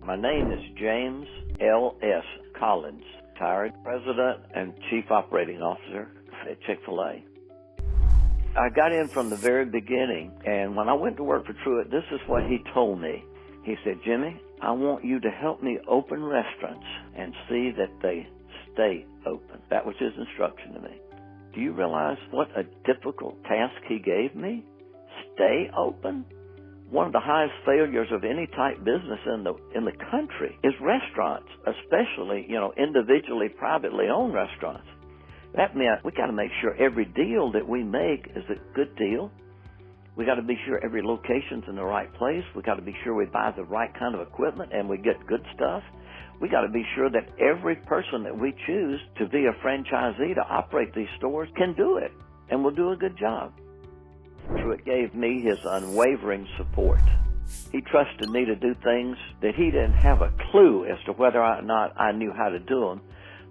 My name is James L.S. Collins, retired President and Chief Operating Officer at Chick-fil-A. I got in from the very beginning, and when I went to work for Truett, this is what he told me. He said, Jimmy, I want you to help me open restaurants and see that they stay open. That was his instruction to me. Do you realize what a difficult task he gave me? Stay open? One of the highest failures of any type business in the country is restaurants, especially, individually, privately owned restaurants. That meant we got to make sure every deal that we make is a good deal. We got to be sure every location's in the right place. We got to be sure we buy the right kind of equipment and we get good stuff. We got to be sure that every person that we choose to be a franchisee to operate these stores can do it and will do a good job. Truett gave me his unwavering support. He trusted me to do things that he didn't have a clue as to whether or not I knew how to do them,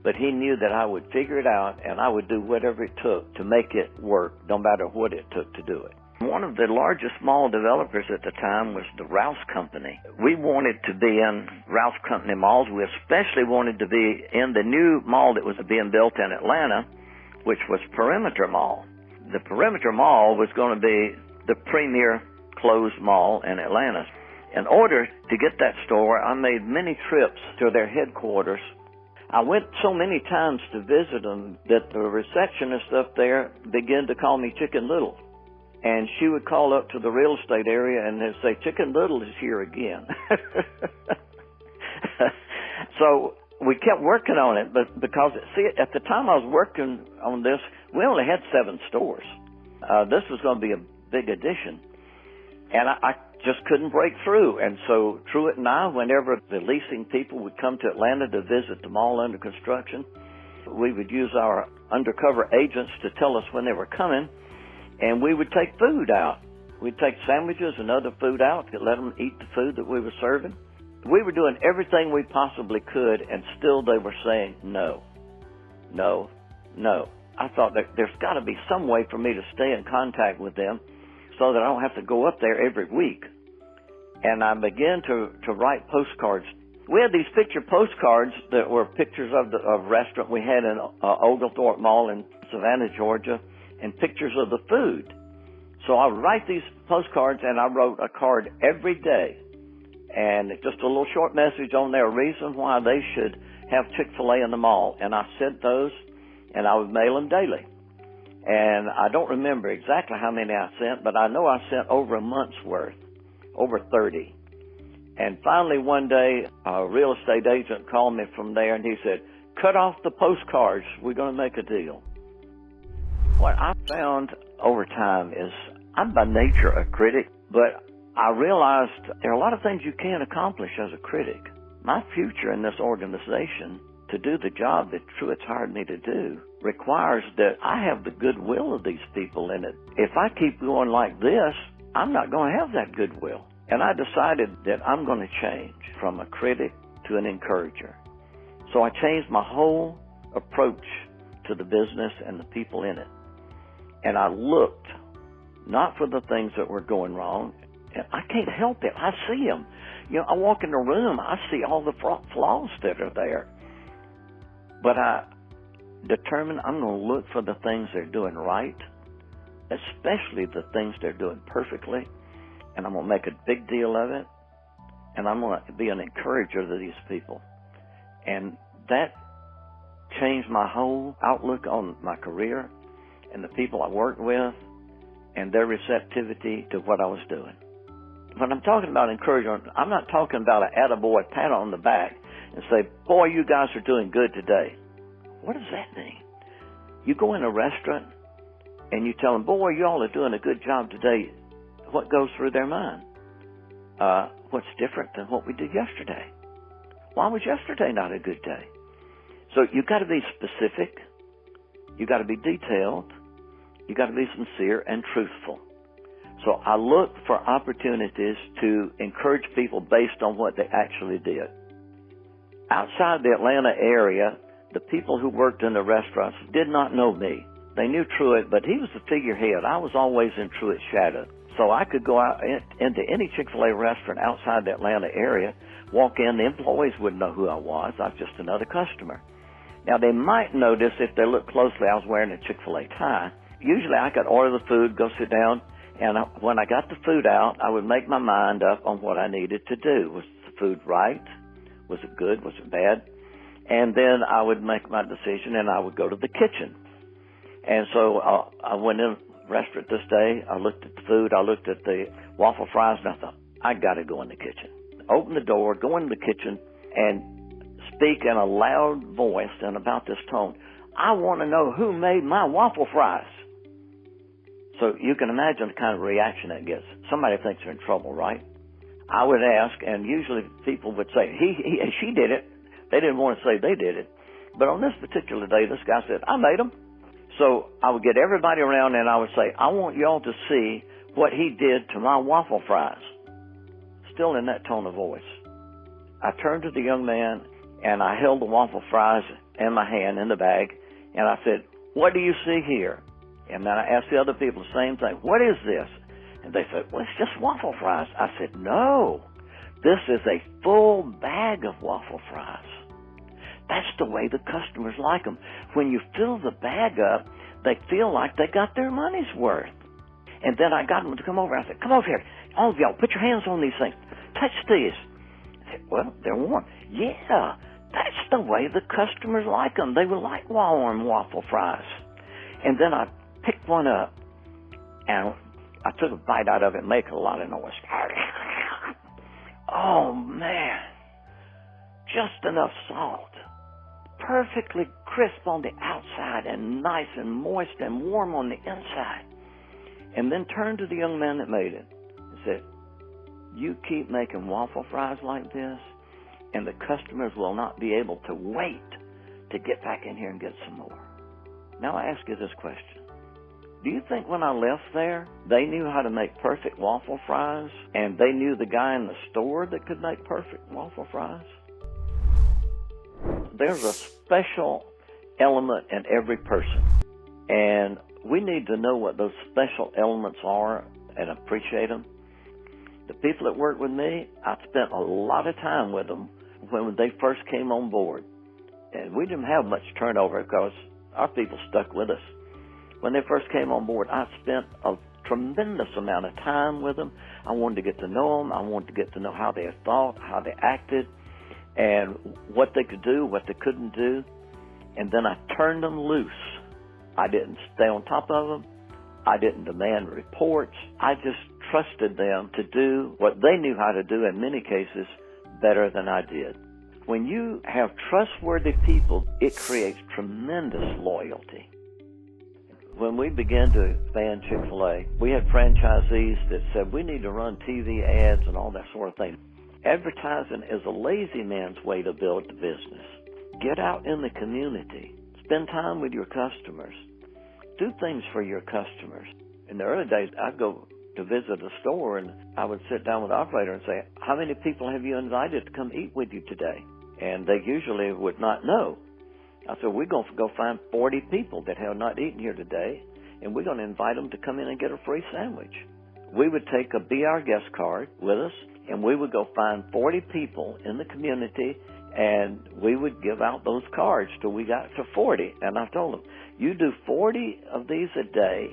but he knew that I would figure it out and I would do whatever it took to make it work, no matter what it took to do it. One of the largest mall developers at the time was the Rouse Company. We wanted to be in Rouse Company malls. We especially wanted to be in the new mall that was being built in Atlanta, which was Perimeter Mall. The Perimeter Mall was going to be the premier closed mall in Atlanta. In order to get that store, I made many trips to their headquarters. I went so many times to visit them that the receptionist up there began to call me Chicken Little. And she would call up to the real estate area and they'd say, Chicken Little is here again. So we kept working on it, but because, at the time I was working on this, we only had 7 stores. This was going to be a big addition. And I just couldn't break through. And so Truett and I, whenever the leasing people would come to Atlanta to visit the mall under construction, we would use our undercover agents to tell us when they were coming, and we would take food out. We'd take sandwiches and other food out to let them eat the food that we were serving. We were doing everything we possibly could, and still they were saying no, no, no. I thought that there's got to be some way for me to stay in contact with them so that I don't have to go up there every week. And I began to write postcards. We had these picture postcards that were pictures of the restaurant we had in Oglethorpe Mall in Savannah, Georgia, and pictures of the food. So I would write these postcards, and I wrote a card every day. And just a little short message on there, a reason why they should have Chick-fil-A in the mall. And I sent those, and I would mail them daily. And I don't remember exactly how many I sent, but I know I sent over a month's worth, over 30. And finally one day, a real estate agent called me from there, and he said, cut off the postcards. We're going to make a deal. What I found over time is I'm by nature a critic, but I realized there are a lot of things you can't accomplish as a critic. My future in this organization, to do the job that Truett's hired me to do, requires that I have the goodwill of these people in it. If I keep going like this, I'm not going to have that goodwill. And I decided that I'm going to change from a critic to an encourager. So I changed my whole approach to the business and the people in it. And I looked not for the things that were going wrong. And I can't help it. I see them. I walk in the room, I see all the flaws that are there. But I determined I'm going to look for the things they're doing right, especially the things they're doing perfectly, and I'm going to make a big deal of it, and I'm going to be an encourager to these people. And that changed my whole outlook on my career and the people I worked with and their receptivity to what I was doing. When I'm talking about encouragement, I'm not talking about an attaboy pat on the back and say, boy, you guys are doing good today. What does that mean? You go in a restaurant and you tell them, boy, you all are doing a good job today. What goes through their mind? What's different than what we did yesterday? Why was yesterday not a good day? So you've got to be specific. You've got to be detailed. You've got to be sincere and truthful. So I look for opportunities to encourage people based on what they actually did. Outside the Atlanta area, the people who worked in the restaurants did not know me. They knew Truett, but he was the figurehead. I was always in Truett's shadow. So I could go out into any Chick-fil-A restaurant outside the Atlanta area, walk in, the employees wouldn't know who I was. I was just another customer. Now, they might notice if they look closely, I was wearing a Chick-fil-A tie. Usually I could order the food, go sit down, and when I got the food out, I would make my mind up on what I needed to do. Was the food right? Was it good? Was it bad? And then I would make my decision, and I would go to the kitchen. And so I went in the restaurant this day. I looked at the food. I looked at the waffle fries, and I thought, I got to go in the kitchen. Open the door, go into the kitchen, and speak in a loud voice and about this tone. I want to know who made my waffle fries. So you can imagine the kind of reaction that gets. Somebody thinks they're in trouble, right? I would ask, and usually people would say, she did it. They didn't want to say they did it. But on this particular day, this guy said, I made them. So I would get everybody around and I would say, I want y'all to see what he did to my waffle fries. Still in that tone of voice. I turned to the young man and I held the waffle fries in my hand in the bag and I said, what do you see here? And then I asked the other people the same thing. What is this? And they said, well, it's just waffle fries. I said, no, this is a full bag of waffle fries. That's the way the customers like them. When you fill the bag up, they feel like they got their money's worth. And then I got them to come over. I said, come over here. All of y'all, put your hands on these things. Touch these. I said, well, they're warm. Yeah, that's the way the customers like them. They would like warm waffle fries. And then I picked one up, and I took a bite out of it and made a lot of noise. Oh, man. Just enough salt. Perfectly crisp on the outside and nice and moist and warm on the inside. And then turned to the young man that made it and said, you keep making waffle fries like this, and the customers will not be able to wait to get back in here and get some more. Now I ask you this question. Do you think when I left there, they knew how to make perfect waffle fries, and they knew the guy in the store that could make perfect waffle fries? There's a special element in every person, and we need to know what those special elements are and appreciate them. The people that work with me, I spent a lot of time with them when they first came on board, and we didn't have much turnover because our people stuck with us. When they first came on board, I spent a tremendous amount of time with them. I wanted to get to know them. I wanted to get to know how they thought, how they acted, and what they could do, what they couldn't do. And then I turned them loose. I didn't stay on top of them. I didn't demand reports. I just trusted them to do what they knew how to do, in many cases, better than I did. When you have trustworthy people, it creates tremendous loyalty. When we began to expand Chick-fil-A, we had franchisees that said, we need to run TV ads and all that sort of thing. Advertising is a lazy man's way to build the business. Get out in the community. Spend time with your customers. Do things for your customers. In the early days, I'd go to visit a store and I would sit down with the operator and say, how many people have you invited to come eat with you today? And they usually would not know. I said, we're going to go find 40 people that have not eaten here today, and we're going to invite them to come in and get a free sandwich. We would take a Be Our Guest card with us, and we would go find 40 people in the community, and we would give out those cards till we got to 40. And I told them, you do 40 of these a day,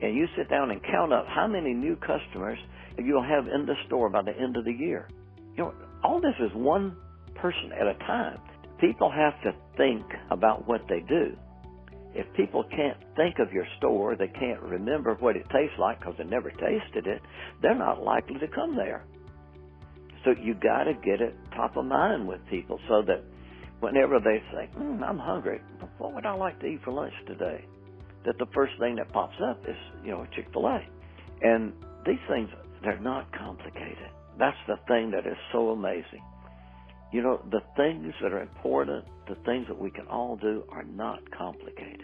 and you sit down and count up how many new customers you'll have in the store by the end of the year. You know, all this is one person at a time. People have to think about what they do. If people can't think of your store, they can't remember what it tastes like because they never tasted it, they're not likely to come there. So you got to get it top of mind with people so that whenever they say, I'm hungry, what would I like to eat for lunch today? That the first thing that pops up is, Chick-fil-A. And these things, they're not complicated. That's the thing that is so amazing. The things that are important, the things that we can all do are not complicated.